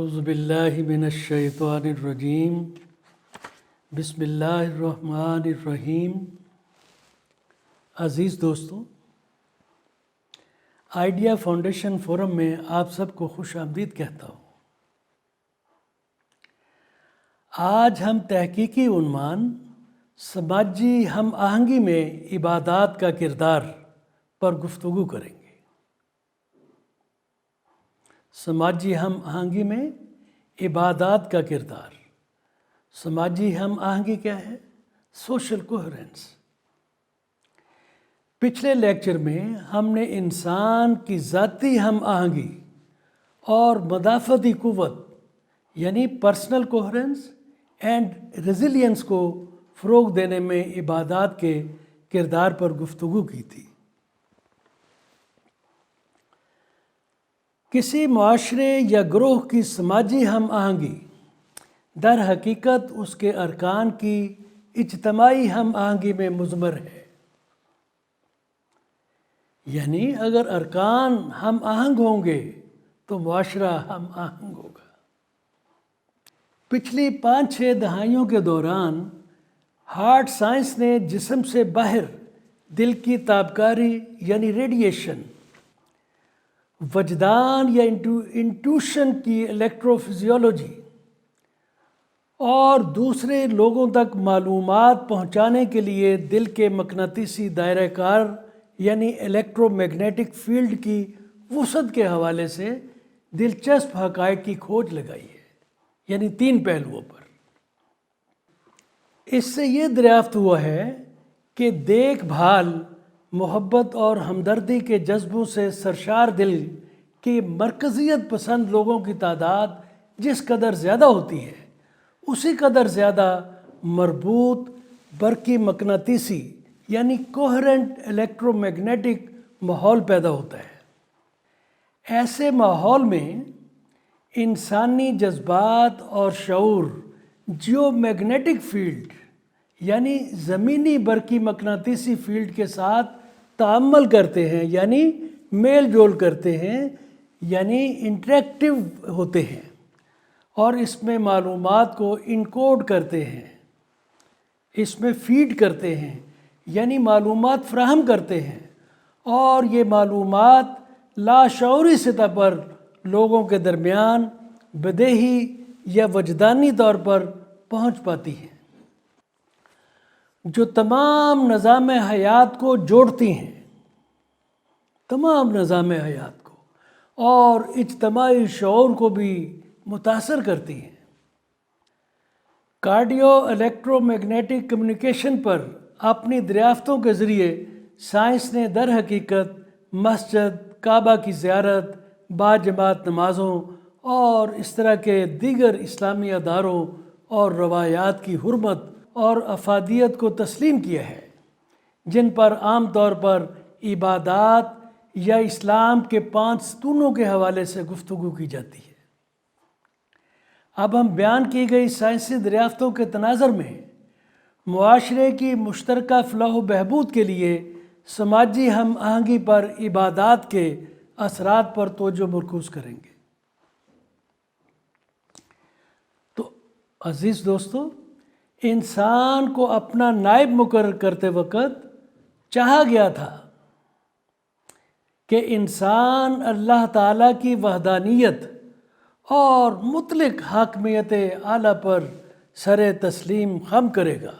اعوذ باللہ من الشیطان الرجیم بسم اللہ الرحمن الرحیم۔ عزیز دوستوں، آئیڈیا فاؤنڈیشن فورم میں آپ سب کو خوش آمدید کہتا ہوں۔ آج ہم تحقیقی عنوان سماجی ہم آہنگی میں عبادات کا کردار پر گفتگو کریں گے۔ سماجی ہم آہنگی میں عبادات کا کردار۔ سماجی ہم آہنگی کیا ہے؟ Social coherence. پچھلے لیکچر میں ہم نے انسان کی ذاتی ہم آہنگی اور مدافعتی قوت یعنی پرسنل کوہرنس اینڈ ریزیلینس کو فروغ دینے میں عبادات کے کردار پر گفتگو کی تھی۔ کسی معاشرے یا گروہ کی سماجی ہم آہنگی در حقیقت اس کے ارکان کی اجتماعی ہم آہنگی میں مضمر ہے۔ یعنی اگر ارکان ہم آہنگ ہوں گے تو معاشرہ ہم آہنگ ہوگا۔ پچھلی 5-6 دہائیوں کے دوران ہارٹ سائنس نے جسم سے باہر دل کی تابکاری یعنی ریڈیشن، وجدان یا انٹیوشن کی الیکٹرو فزیولوجی اور دوسرے لوگوں تک معلومات پہنچانے کے لیے دل کے مقناطیسی دائرہ کار یعنی الیکٹرو میگنیٹک فیلڈ کی وسعت کے حوالے سے دلچسپ حقائق کی کھوج لگائی ہے، یعنی 3 پہلوؤں پر۔ اس سے یہ دریافت ہوا ہے کہ دیکھ بھال، محبت اور ہمدردی کے جذبوں سے سرشار دل کی مرکزیت پسند لوگوں کی تعداد جس قدر زیادہ ہوتی ہے، اسی قدر زیادہ مربوط برقی مقناطیسی یعنی کوہرنٹ الیکٹرو میگنیٹک ماحول پیدا ہوتا ہے۔ ایسے ماحول میں انسانی جذبات اور شعور جیو میگنیٹک فیلڈ یعنی زمینی برقی مقناطیسی فیلڈ کے ساتھ تعامل کرتے ہیں، یعنی میل جول کرتے ہیں، یعنی انٹریکٹیو ہوتے ہیں اور اس میں معلومات کو انکوڈ کرتے ہیں، اس میں فیڈ کرتے ہیں یعنی معلومات فراہم کرتے ہیں، اور یہ معلومات لاشعوری سطح پر لوگوں کے درمیان بدیہی یا وجدانی طور پر پہنچ پاتی ہیں، جو تمام نظام حیات کو جوڑتی ہیں، تمام نظام حیات کو، اور اجتماعی شعور کو بھی متاثر کرتی ہیں۔ کارڈیو الیکٹرو میگنیٹک کمیونیکیشن پر اپنی دریافتوں کے ذریعے سائنس نے در حقیقت مسجد، کعبہ کی زیارت، باجماعت نمازوں اور اس طرح کے دیگر اسلامی اداروں اور روایات کی حرمت اور افادیت کو تسلیم کیا ہے، جن پر عام طور پر عبادات یا اسلام کے 5 ستونوں کے حوالے سے گفتگو کی جاتی ہے۔ اب ہم بیان کی گئی سائنسی دریافتوں کے تناظر میں معاشرے کی مشترکہ فلاح و بہبود کے لیے سماجی ہم آہنگی پر عبادات کے اثرات پر توجہ مرکوز کریں گے۔ تو عزیز دوستو، انسان کو اپنا نائب مقرر کرتے وقت چاہا گیا تھا کہ انسان اللہ تعالیٰ کی وحدانیت اور مطلق حاکمیت اعلیٰ پر سر تسلیم خم کرے گا۔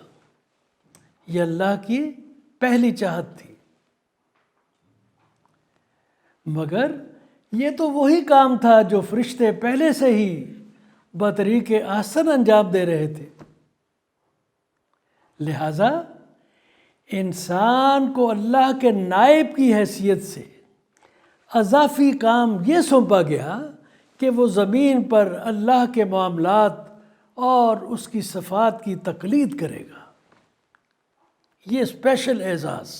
یہ اللہ کی پہلی چاہت تھی، مگر یہ تو وہی کام تھا جو فرشتے پہلے سے ہی بطریق احسن انجام دے رہے تھے۔ لہٰذا انسان کو اللہ کے نائب کی حیثیت سے اضافی کام یہ سونپا گیا کہ وہ زمین پر اللہ کے معاملات اور اس کی صفات کی تقلید کرے گا۔ یہ اسپیشل اعزاز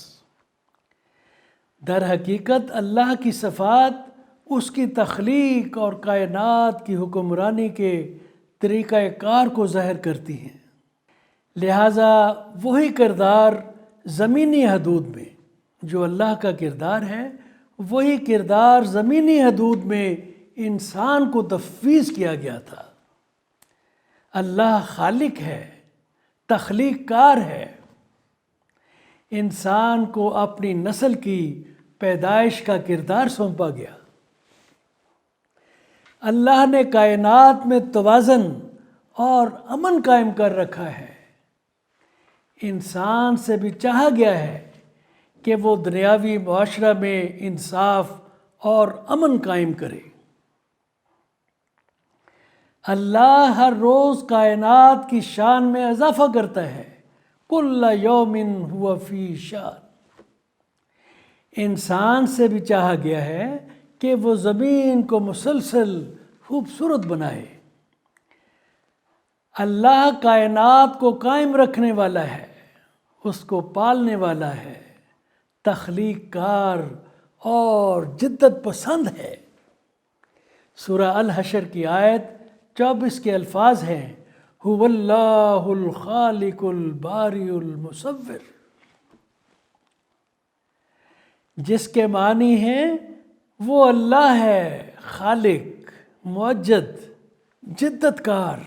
در حقیقت اللہ کی صفات اس کی تخلیق اور کائنات کی حکمرانی کے طریقہ کار کو ظاہر کرتی ہیں۔ لہٰذا وہی کردار زمینی حدود میں جو اللہ کا کردار ہے، وہی کردار زمینی حدود میں انسان کو تفویض کیا گیا تھا۔ اللہ خالق ہے، تخلیق کار ہے۔ انسان کو اپنی نسل کی پیدائش کا کردار سونپا گیا۔ اللہ نے کائنات میں توازن اور امن قائم کر رکھا ہے۔ انسان سے بھی چاہا گیا ہے کہ وہ دنیاوی معاشرہ میں انصاف اور امن قائم کرے۔ اللہ ہر روز کائنات کی شان میں اضافہ کرتا ہے۔ کل یوم ہوا فی شان۔ انسان سے بھی چاہا گیا ہے کہ وہ زمین کو مسلسل خوبصورت بنائے۔ اللہ کائنات کو قائم رکھنے والا ہے، اس کو پالنے والا ہے، تخلیق کار اور جدت پسند ہے۔ سورہ الحشر کی آیت 24 کے الفاظ ہیں، هو اللہ الخالق الباری المصور، جس کے معنی ہیں وہ اللہ ہے، خالق، معجد، جدت کار،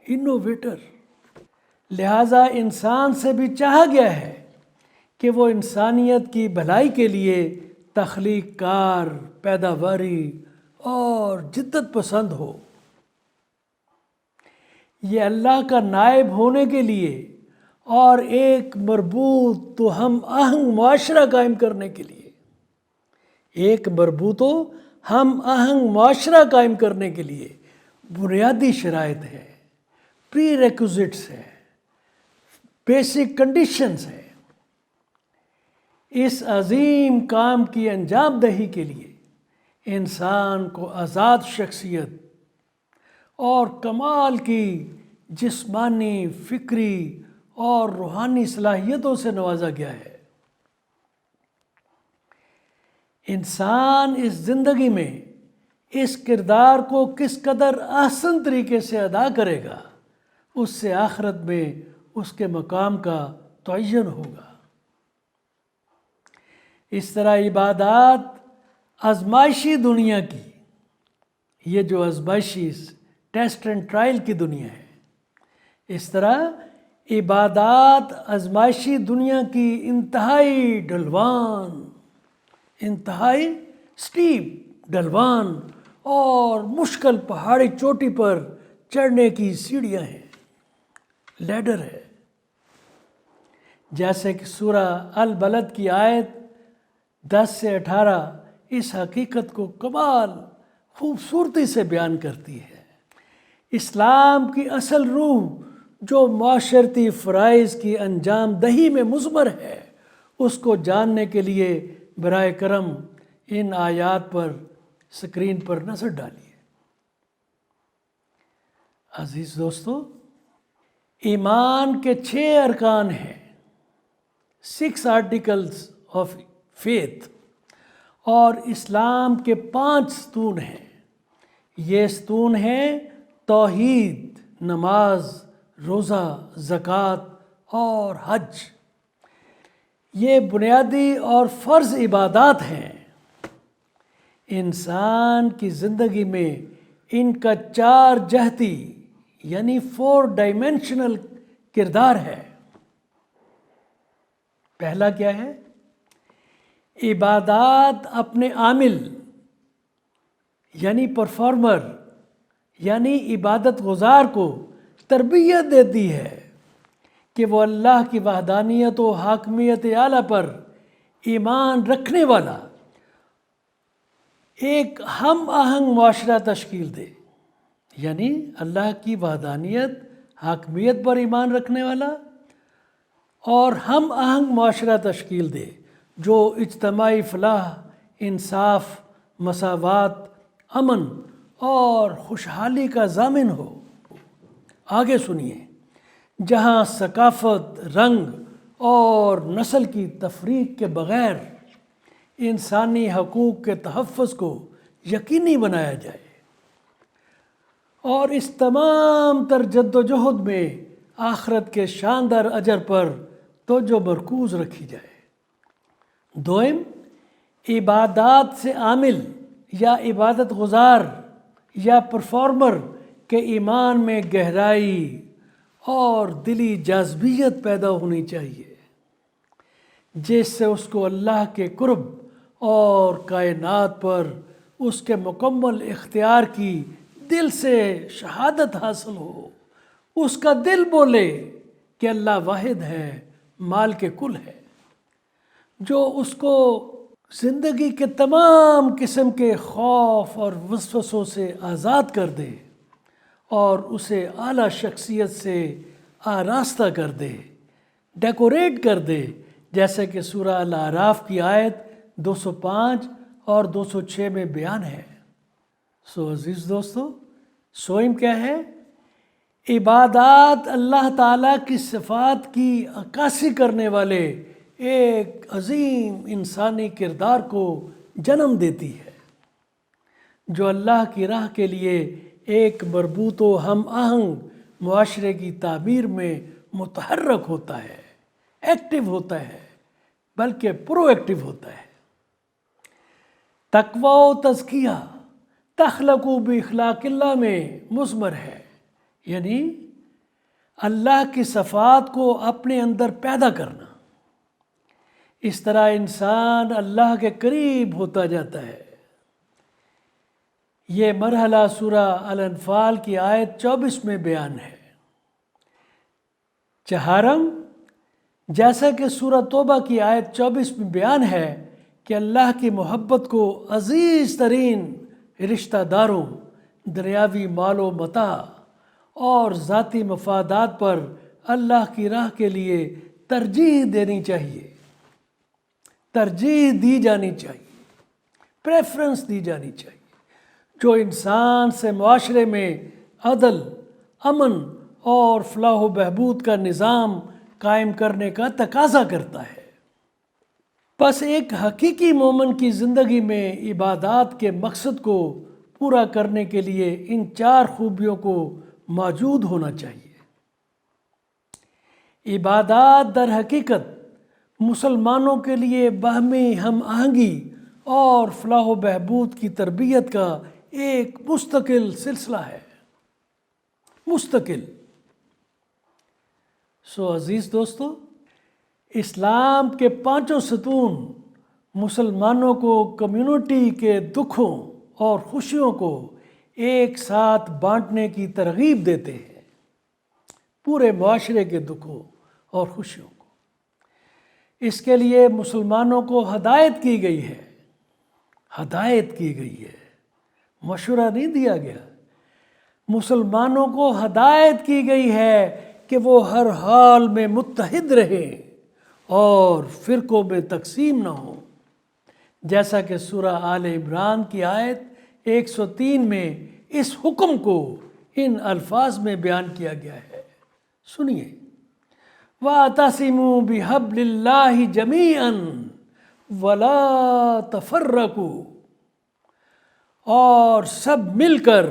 انوویٹر۔ لہٰذا انسان سے بھی چاہا گیا ہے کہ وہ انسانیت کی بھلائی کے لیے تخلیق کار، پیداواری اور جدت پسند ہو۔ یہ اللہ کا نائب ہونے کے لیے اور ایک مربوط تو ہم آہنگ معاشرہ قائم کرنے کے لیے، ایک مربوط و ہم آہنگ معاشرہ قائم کرنے کے لیے بنیادی شرائط ہے، پری ریکوزٹس ہے، بیسک کنڈیشنز ہے۔ اس عظیم کام کی انجام دہی کے لیے انسان کو آزاد شخصیت اور کمال کی جسمانی، فکری اور روحانی صلاحیتوں سے نوازا گیا ہے۔ انسان اس زندگی میں اس کردار کو کس قدر احسن طریقے سے ادا کرے گا، اس سے آخرت میں اس کے مقام کا تعین ہوگا۔ اس طرح عبادات آزمائشی دنیا کی، یہ جو آزمائشی ٹیسٹ اینڈ ٹرائل کی دنیا ہے، اس طرح عبادات آزمائشی دنیا کی انتہائی ڈھلوان، انتہائی سٹیپ ڈھلوان اور مشکل پہاڑی چوٹی پر چڑھنے کی سیڑھیاں ہیں، لیڈر ہے۔ جیسے کہ سورہ البلد کی آیت 10 سے 18 اس حقیقت کو کمال خوبصورتی سے بیان کرتی ہے۔ اسلام کی اصل روح جو معاشرتی فرائض کی انجام دہی میں مضمر ہے، اس کو جاننے کے لیے برائے کرم ان آیات پر اسکرین پر نظر ڈالیے۔ عزیز دوستو، ایمان کے 6 ارکان ہیں، 6 آرٹیکلز آف فیتھ، اور اسلام کے 5 ستون ہیں۔ یہ ستون ہیں توحید، نماز، روزہ، زکوٰۃ اور حج۔ یہ بنیادی اور فرض عبادات ہیں۔ انسان کی زندگی میں ان کا 4 جہتی یعنی 4 ڈائمینشنل کردار ہے۔ پہلا کیا ہے؟ عبادات اپنے عامل یعنی پرفارمر یعنی عبادت گزار کو تربیت دیتی ہے کہ وہ اللہ کی وحدانیت و حاکمیت اعلیٰ پر ایمان رکھنے والا ایک ہم آہنگ معاشرہ تشکیل دے، یعنی اللہ کی وحدانیت، حاکمیت پر ایمان رکھنے والا اور ہم آہنگ معاشرہ تشکیل دے جو اجتماعی فلاح، انصاف، مساوات، امن اور خوشحالی کا ضامن ہو۔ آگے سنیے، جہاں ثقافت، رنگ اور نسل کی تفریق کے بغیر انسانی حقوق کے تحفظ کو یقینی بنایا جائے اور اس تمام تر جد و جہد میں آخرت کے شاندار اجر پر توجہ مرکوز رکھی جائے۔ دوم، عبادات سے عامل یا عبادت گزار یا پرفارمر کے ایمان میں گہرائی اور دلی جاذبیت پیدا ہونی چاہیے، جس سے اس کو اللہ کے قرب اور کائنات پر اس کے مکمل اختیار کی دل سے شہادت حاصل ہو، اس کا دل بولے کہ اللہ واحد ہے، مالک کل ہے، جو اس کو زندگی کے تمام قسم کے خوف اور وسوسوں سے آزاد کر دے اور اسے اعلیٰ شخصیت سے آراستہ کر دے، ڈیکوریٹ کر دے، جیسے کہ سورہ الاعراف کی آیت 205 اور 206 میں بیان ہے۔ عزیز دوستو، سوئم کیا ہے؟ عبادات اللہ تعالیٰ کی صفات کی عکاسی کرنے والے ایک عظیم انسانی کردار کو جنم دیتی ہے، جو اللہ کی راہ کے لیے ایک مربوط و ہم آہنگ معاشرے کی تعمیر میں متحرک ہوتا ہے، ایکٹیو ہوتا ہے، بلکہ پرو ایکٹیو ہوتا ہے۔ تقوی و تزکیہ تخلق باخلاق اللہ میں مضمر ہے، یعنی اللہ کی صفات کو اپنے اندر پیدا کرنا۔ اس طرح انسان اللہ کے قریب ہوتا جاتا ہے۔ یہ مرحلہ سورہ الانفال کی آیت 24 میں بیان ہے۔ چہارم، جیسا کہ سورہ توبہ کی آیت 24 میں بیان ہے کہ اللہ کی محبت کو عزیز ترین رشتہ داروں، دنیاوی مال و متاع اور ذاتی مفادات پر اللہ کی راہ کے لیے ترجیح دینی چاہیے، ترجیح دی جانی چاہیے، پریفرنس دی جانی چاہیے، جو انسان سے معاشرے میں عدل، امن اور فلاح و بہبود کا نظام قائم کرنے کا تقاضا کرتا ہے۔ بس ایک حقیقی مومن کی زندگی میں عبادات کے مقصد کو پورا کرنے کے لیے ان 4 خوبیوں کو موجود ہونا چاہیے۔ عبادات در حقیقت مسلمانوں کے لیے باہمی ہم آہنگی اور فلاح و بہبود کی تربیت کا ایک مستقل سلسلہ ہے، مستقل۔ عزیز دوستو، اسلام کے 5 ستون مسلمانوں کو کمیونٹی کے دکھوں اور خوشیوں کو ایک ساتھ بانٹنے کی ترغیب دیتے ہیں، پورے معاشرے کے دکھوں اور خوشیوں کو۔ اس کے لیے مسلمانوں کو ہدایت کی گئی ہے، ہدایت کی گئی ہے، مشورہ نہیں دیا گیا۔ مسلمانوں کو ہدایت کی گئی ہے کہ وہ ہر حال میں متحد رہیں اور فرقوں میں تقسیم نہ ہوں، جیسا کہ سورہ آل عمران کی آیت 103 میں اس حکم کو ان الفاظ میں بیان کیا گیا ہے۔ سنیے، وَاعْتَصِمُوا بِحَبْلِ اللَّهِ جَمِيعًا وَلَا تَفَرَّقُوا، اور سب مل کر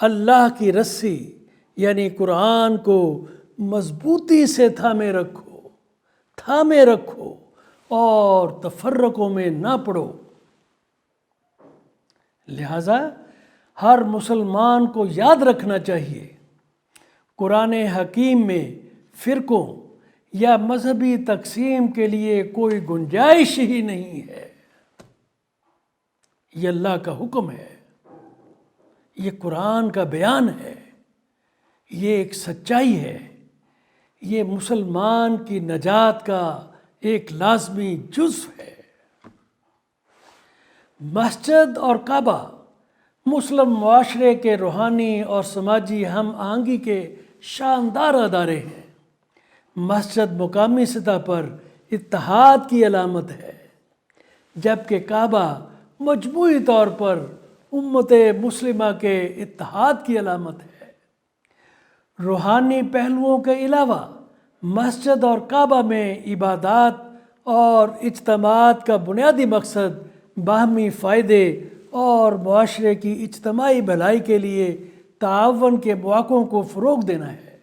اللہ کی رسی یعنی قرآن کو مضبوطی سے تھامے رکھو اور تفرقوں میں نہ پڑو۔ لہذا ہر مسلمان کو یاد رکھنا چاہیے، قرآن حکیم میں فرقوں یا مذہبی تقسیم کے لیے کوئی گنجائش ہی نہیں ہے۔ یہ اللہ کا حکم ہے، یہ قرآن کا بیان ہے، یہ ایک سچائی ہے، یہ مسلمان کی نجات کا ایک لازمی جزو ہے۔ مسجد اور کعبہ مسلم معاشرے کے روحانی اور سماجی ہم آہنگی کے شاندار ادارے ہیں۔ مسجد مقامی سطح پر اتحاد کی علامت ہے، جبکہ کعبہ مجموعی طور پر امت مسلمہ کے اتحاد کی علامت ہے۔ روحانی پہلوؤں کے علاوہ مسجد اور کعبہ میں عبادات اور اجتماعات کا بنیادی مقصد باہمی فائدے اور معاشرے کی اجتماعی بھلائی کے لیے تعاون کے مواقعوں کو فروغ دینا ہے۔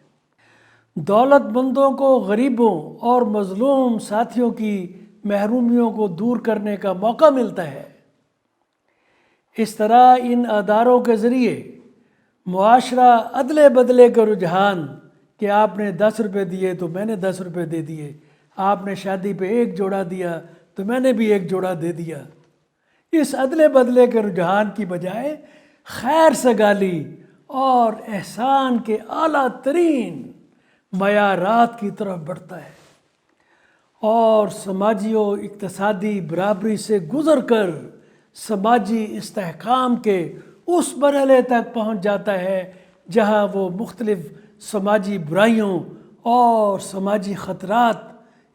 دولت مندوں کو غریبوں اور مظلوم ساتھیوں کی محرومیوں کو دور کرنے کا موقع ملتا ہے۔ اس طرح ان اداروں کے ذریعے معاشرہ ادلے بدلے کا رجحان کہ آپ نے 10 روپے دیے تو میں نے 10 روپے دے دیے، آپ نے شادی پہ ایک جوڑا دیا تو میں نے بھی ایک جوڑا دے دیا، اس ادلے بدلے کے رجحان کی بجائے خیر سگالی اور احسان کے اعلیٰ ترین معیارات کی طرف بڑھتا ہے اور سماجی و اقتصادی برابری سے گزر کر سماجی استحکام کے اس مرحلے تک پہنچ جاتا ہے جہاں وہ مختلف سماجی برائیوں اور سماجی خطرات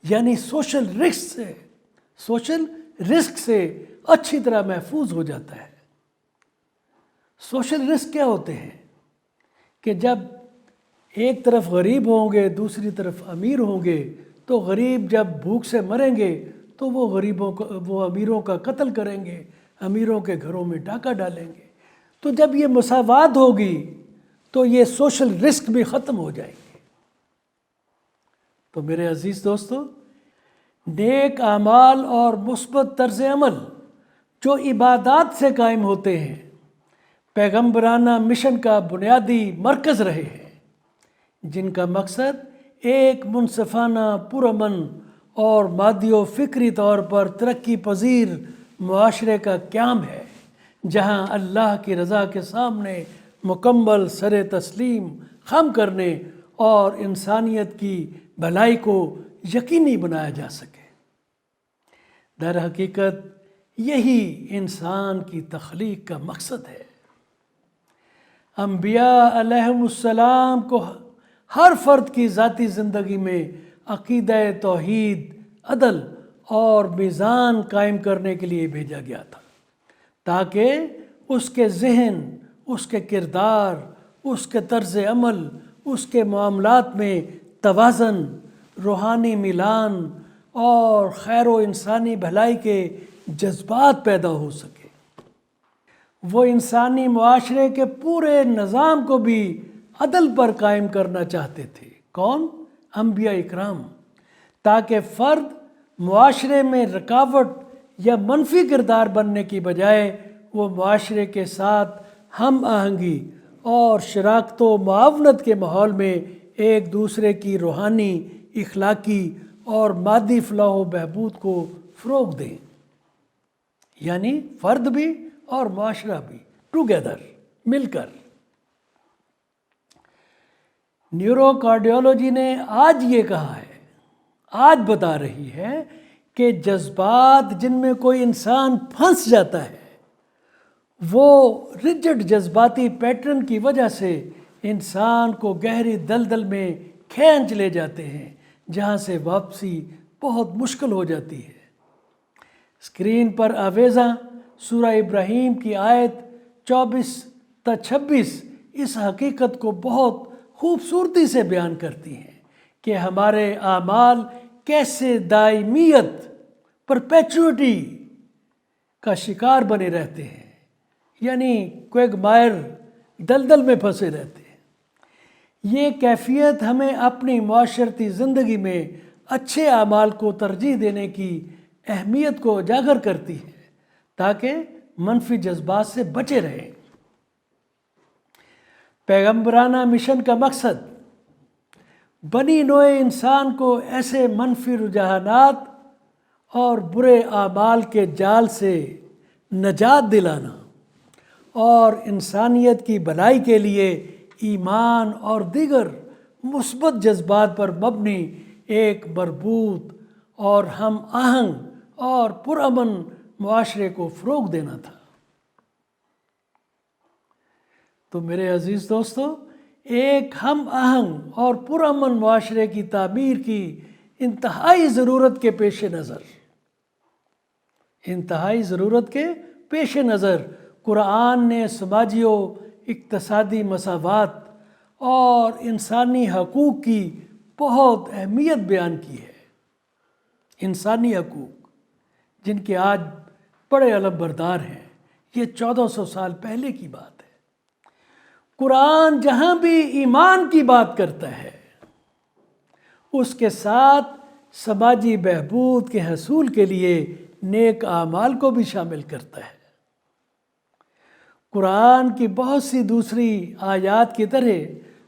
یعنی سوشل رسک سے اچھی طرح محفوظ ہو جاتا ہے۔ سوشل رسک کیا ہوتے ہیں کہ جب ایک طرف غریب ہوں گے دوسری طرف امیر ہوں گے تو غریب جب بھوک سے مریں گے تو وہ امیروں کا قتل کریں گے، امیروں کے گھروں میں ڈاکہ ڈالیں گے۔ تو جب یہ مساوات ہوگی تو یہ سوشل رسک بھی ختم ہو جائیں گے۔ تو میرے عزیز دوستو، نیک اعمال اور مثبت طرز عمل جو عبادات سے قائم ہوتے ہیں پیغمبرانہ مشن کا بنیادی مرکز رہے ہیں، جن کا مقصد ایک منصفانہ، پرامن اور مادی و فکری طور پر ترقی پذیر معاشرے کا قیام ہے، جہاں اللہ کی رضا کے سامنے مکمل سر تسلیم خم کرنے اور انسانیت کی بھلائی کو یقینی بنایا جا سکے۔ در حقیقت یہی انسان کی تخلیق کا مقصد ہے۔ انبیاء علیہم السلام کو ہر فرد کی ذاتی زندگی میں عقیدہ توحید، عدل اور میزان قائم کرنے کے لیے بھیجا گیا تھا تاکہ اس کے ذہن، اس کے کردار، اس کے طرز عمل، اس کے معاملات میں توازن، روحانی میلان اور خیر و انسانی بھلائی کے جذبات پیدا ہو سکے۔ وہ انسانی معاشرے کے پورے نظام کو بھی عدل پر قائم کرنا چاہتے تھے۔ کون؟ انبیاء اکرام، تاکہ فرد معاشرے میں رکاوٹ یا منفی کردار بننے کی بجائے وہ معاشرے کے ساتھ ہم آہنگی اور شراکت و معاونت کے ماحول میں ایک دوسرے کی روحانی، اخلاقی اور مادی فلاح و بہبود کو فروغ دیں، یعنی فرد بھی اور معاشرہ بھی ٹوگیدر، مل کر۔ نیورو کارڈیولوجی نے آج یہ کہا ہے، آج بتا رہی ہے کہ جذبات جن میں کوئی انسان پھنس جاتا ہے وہ رجڈ جذباتی پیٹرن کی وجہ سے انسان کو گہری دلدل میں کھینچ لے جاتے ہیں جہاں سے واپسی بہت مشکل ہو جاتی ہے۔ اسکرین پر آویزاں سورہ ابراہیم کی آیت 24 تا 26 اس حقیقت کو بہت خوبصورتی سے بیان کرتی ہیں کہ ہمارے اعمال کیسے دائمیت، پرپیچوٹی کا شکار بنے رہتے ہیں، یعنی کویگمائر، دلدل میں پھنسے رہتے ہیں۔ یہ کیفیت ہمیں اپنی معاشرتی زندگی میں اچھے اعمال کو ترجیح دینے کی اہمیت کو اجاگر کرتی ہے تاکہ منفی جذبات سے بچے رہیں۔ پیغمبرانہ مشن کا مقصد بنی نوع انسان کو ایسے منفی رجحانات اور برے اعمال کے جال سے نجات دلانا اور انسانیت کی بھلائی کے لیے ایمان اور دیگر مثبت جذبات پر مبنی ایک مربوط اور ہم آہنگ اور پرامن معاشرے کو فروغ دینا تھا۔ تو میرے عزیز دوستو، ایک ہم آہنگ اور پرامن معاشرے کی تعمیر کی انتہائی ضرورت کے پیش نظر قرآن نے سماجی و اقتصادی مساوات اور انسانی حقوق کی بہت اہمیت بیان کی ہے۔ انسانی حقوق جن کے آج بڑے علم بردار ہیں، یہ 1400 سال پہلے کی بات ہے۔ قرآن جہاں بھی ایمان کی بات کرتا ہے اس کے ساتھ سماجی بہبود کے حصول کے لیے نیک اعمال کو بھی شامل کرتا ہے۔ قرآن کی بہت سی دوسری آیات کی طرح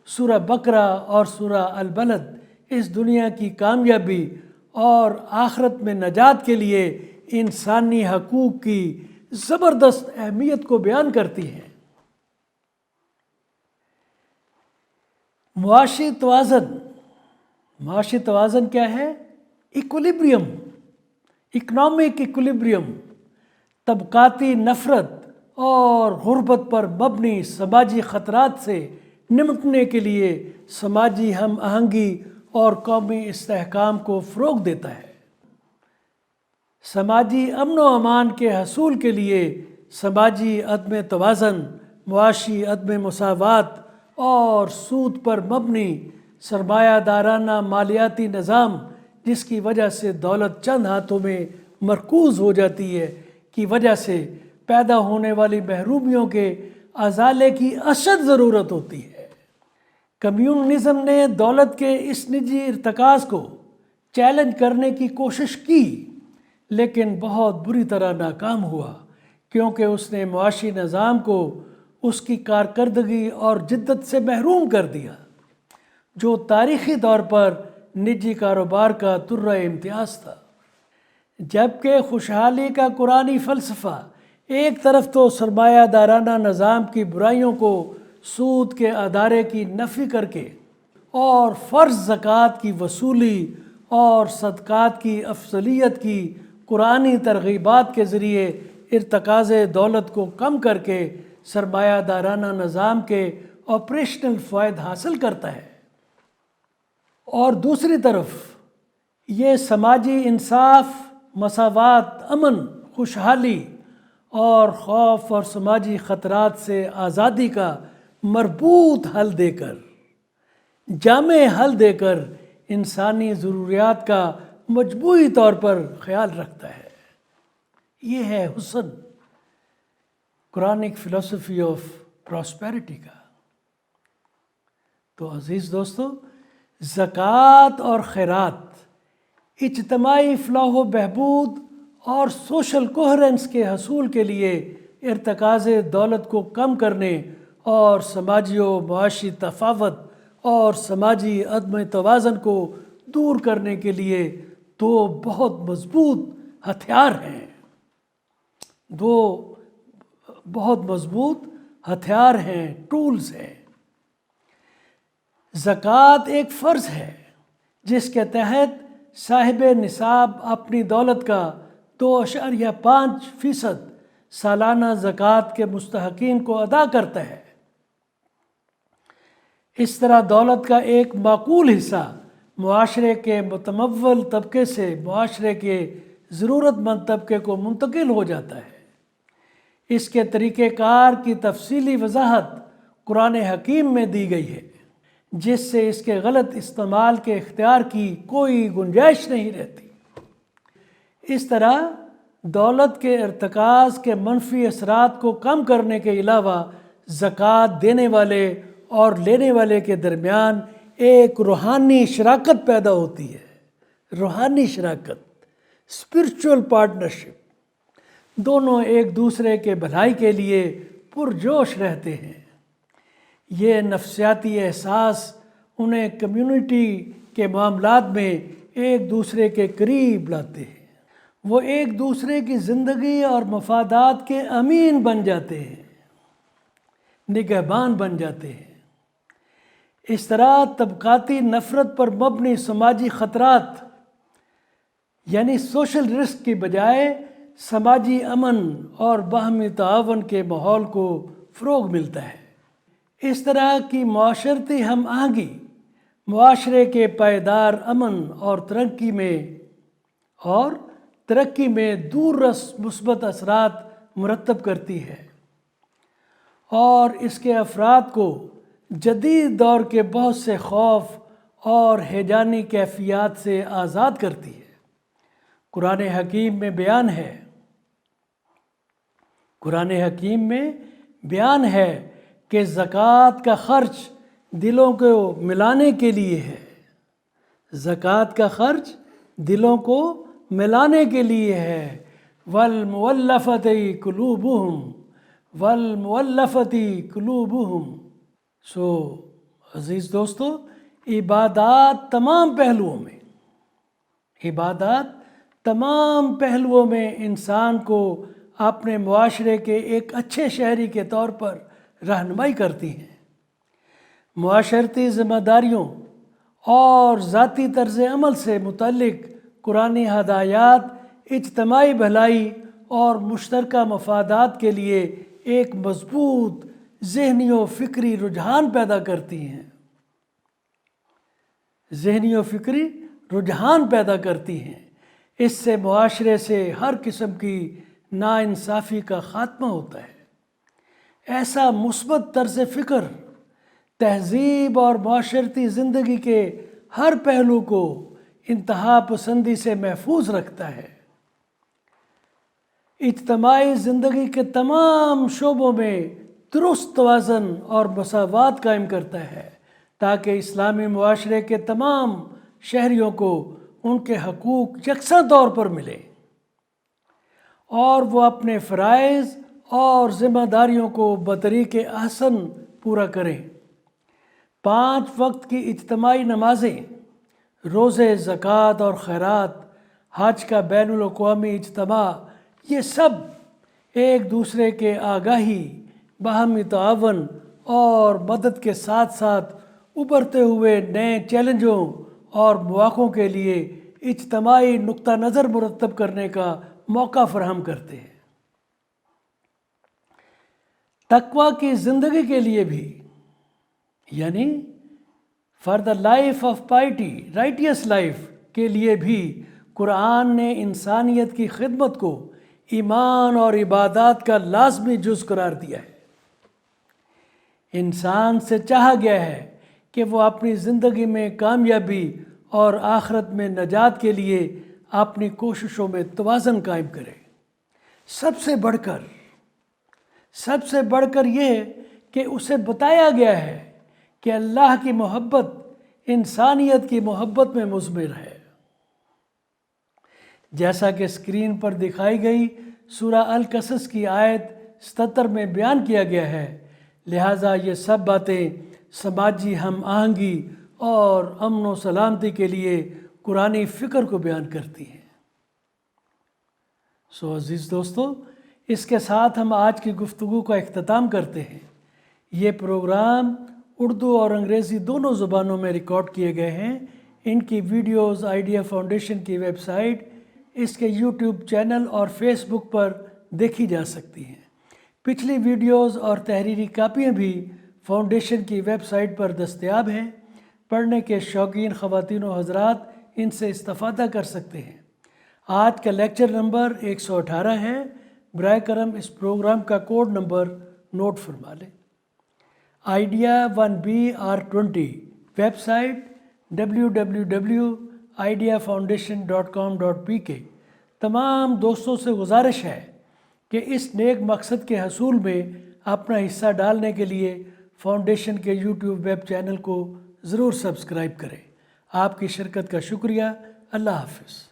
سورہ بقرہ اور سورہ البلد اس دنیا کی کامیابی اور آخرت میں نجات کے لیے انسانی حقوق کی زبردست اہمیت کو بیان کرتی ہیں۔ معاشی توازن کیا ہے؟ ایکولیبریم، اکنامک ایکولیبریم، طبقاتی نفرت اور غربت پر مبنی سماجی خطرات سے نمٹنے کے لیے سماجی ہم آہنگی اور قومی استحکام کو فروغ دیتا ہے۔ سماجی امن و امان کے حصول کے لیے سماجی عدم توازن، معاشی عدم مساوات اور سود پر مبنی سرمایہ دارانہ مالیاتی نظام، جس کی وجہ سے دولت چند ہاتھوں میں مرکوز ہو جاتی ہے، کی وجہ سے پیدا ہونے والی محرومیوں کے ازالے کی اشد ضرورت ہوتی ہے۔ کمیونزم نے دولت کے اس نجی ارتکاز کو چیلنج کرنے کی کوشش کی، لیکن بہت بری طرح ناکام ہوا، کیونکہ اس نے معاشی نظام کو اس کی کارکردگی اور جدت سے محروم کر دیا، جو تاریخی طور پر نجی کاروبار کا درہ امتیاز تھا۔ جبکہ خوشحالی کا قرآنی فلسفہ ایک طرف تو سرمایہ دارانہ نظام کی برائیوں کو سود کے ادارے کی نفی کر کے اور فرض زکوٰۃ کی وصولی اور صدقات کی افضلیت کی قرآنی ترغیبات کے ذریعے ارتکاز دولت کو کم کر کے سرمایہ دارانہ نظام کے آپریشنل فوائد حاصل کرتا ہے، اور دوسری طرف یہ سماجی انصاف، مساوات، امن، خوشحالی اور خوف اور سماجی خطرات سے آزادی کا مربوط حل دے کر، جامع حل دے کر انسانی ضروریات کا مجموعی طور پر خیال رکھتا ہے۔ یہ ہے حسن، قرآنک فلسفی آف پراسپیرٹی کا۔ تو عزیز دوستو، زکوٰۃ اور خیرات اجتماعی فلاح و بہبود اور سوشل کوہرنس کے حصول کے لیے ارتکاز دولت کو کم کرنے اور سماجی و معاشی تفاوت اور سماجی عدم توازن کو دور کرنے کے لیے دو بہت مضبوط ہتھیار ہیں، ٹولز ہیں۔ زکوٰۃ ایک فرض ہے جس کے تحت صاحب نصاب اپنی دولت کا 2.5% سالانہ زکوٰۃ کے مستحقین کو ادا کرتا ہے۔ اس طرح دولت کا ایک معقول حصہ معاشرے کے متمول طبقے سے معاشرے کے ضرورت مند طبقے کو منتقل ہو جاتا ہے۔ اس کے طریقہ کار کی تفصیلی وضاحت قرآن حکیم میں دی گئی ہے، جس سے اس کے غلط استعمال کے اختیار کی کوئی گنجائش نہیں رہتی۔ اس طرح دولت کے ارتکاز کے منفی اثرات کو کم کرنے کے علاوہ زکوٰۃ دینے والے اور لینے والے کے درمیان ایک روحانی شراکت پیدا ہوتی ہے، روحانی شراکت، اسپرچول پارٹنرشپ۔ دونوں ایک دوسرے کے بھلائی کے لیے پرجوش رہتے ہیں۔ یہ نفسیاتی احساس انہیں کمیونٹی کے معاملات میں ایک دوسرے کے قریب لاتے ہیں۔ وہ ایک دوسرے کی زندگی اور مفادات کے امین بن جاتے ہیں، نگہبان بن جاتے ہیں۔ اس طرح طبقاتی نفرت پر مبنی سماجی خطرات یعنی سوشل رسک کی بجائے سماجی امن اور باہمی تعاون کے ماحول کو فروغ ملتا ہے۔ اس طرح کی معاشرتی ہم آہنگی معاشرے کے پائیدار امن اور ترقی میں دور رس مثبت اثرات مرتب کرتی ہے، اور اس کے افراد کو جدید دور کے بہت سے خوف اور ہیجانی کیفیات سے آزاد کرتی ہے۔ قرآن حکیم میں بیان ہے کہ زکوٰۃ کا خرچ دلوں کو ملانے کے لیے ہے، زکوٰۃ کا خرچ دلوں کو ملانے کے لیے ہے۔ وَالْمُوَلَّفَةِ قُلُوبُهُمْ والمولفتی قلوبہم۔ سو عزیز دوستو، عبادات تمام پہلوؤں میں انسان کو اپنے معاشرے کے ایک اچھے شہری کے طور پر رہنمائی کرتی ہیں۔ معاشرتی ذمہ داریوں اور ذاتی طرز عمل سے متعلق قرآنی ہدایات اجتماعی بھلائی اور مشترکہ مفادات کے لیے ایک مضبوط ذہنی و فکری رجحان پیدا کرتی ہیں۔ اس سے معاشرے سے ہر قسم کی ناانصافی کا خاتمہ ہوتا ہے۔ ایسا مثبت طرز فکر تہذیب اور معاشرتی زندگی کے ہر پہلو کو انتہا پسندی سے محفوظ رکھتا ہے، اجتماعی زندگی کے تمام شعبوں میں درست توازن اور مساوات قائم کرتا ہے تاکہ اسلامی معاشرے کے تمام شہریوں کو ان کے حقوق یکساں طور پر ملیں اور وہ اپنے فرائض اور ذمہ داریوں کو بطریق احسن پورا کریں۔ 5 وقت کی اجتماعی نمازیں، روزے، زکوٰۃ اور خیرات، حج کا بین الاقوامی اجتماع، یہ سب ایک دوسرے کے آگاہی، باہمی تعاون اور مدد کے ساتھ ساتھ ابھرتے ہوئے نئے چیلنجوں اور مواقعوں کے لیے اجتماعی نقطہ نظر مرتب کرنے کا موقع فراہم کرتے ہیں۔ تقویٰ کی زندگی کے لیے بھی، یعنی for the life of piety, رائٹیس life کے لیے بھی قرآن نے انسانیت کی خدمت کو ایمان اور عبادات کا لازمی جز قرار دیا ہے۔ انسان سے چاہا گیا ہے کہ وہ اپنی زندگی میں کامیابی اور آخرت میں نجات کے لیے اپنی کوششوں میں توازن قائم کرے۔ سب سے بڑھ کر یہ کہ اسے بتایا گیا ہے کہ اللہ کی محبت انسانیت کی محبت میں مضمر ہے۔ جیسا کہ اسکرین پر دکھائی گئی سورہ القصص کی آیت 77 میں بیان کیا گیا ہے، لہٰذا یہ سب باتیں سماجی ہم آہنگی اور امن و سلامتی کے لیے قرآنی فکر کو بیان کرتی ہیں۔ سو عزیز دوستو، اس کے ساتھ ہم آج کی گفتگو کا اختتام کرتے ہیں۔ یہ پروگرام اردو اور انگریزی دونوں زبانوں میں ریکارڈ کیے گئے ہیں۔ ان کی ویڈیوز آئیڈیا فاؤنڈیشن کی ویب سائٹ، اس کے یوٹیوب چینل اور فیس بک پر دیکھی جا سکتی ہیں۔ پچھلی ویڈیوز اور تحریری کاپیاں بھی فاؤنڈیشن کی ویب سائٹ پر دستیاب ہیں۔ پڑھنے کے شوقین خواتین و حضرات ان سے استفادہ کر سکتے ہیں۔ آج کا لیکچر نمبر 118 ہے۔ برائے کرم اس پروگرام کا کوڈ نمبر نوٹ فرما لیں۔ Idea 1BR20 website www.ideafoundation.com.pk۔ تمام دوستوں سے گزارش ہے کہ اس نیک مقصد کے حصول میں اپنا حصہ ڈالنے کے لیے فاؤنڈیشن کے یوٹیوب ویب چینل کو ضرور سبسکرائب کریں۔ آپ کی شرکت کا شکریہ۔ اللہ حافظ۔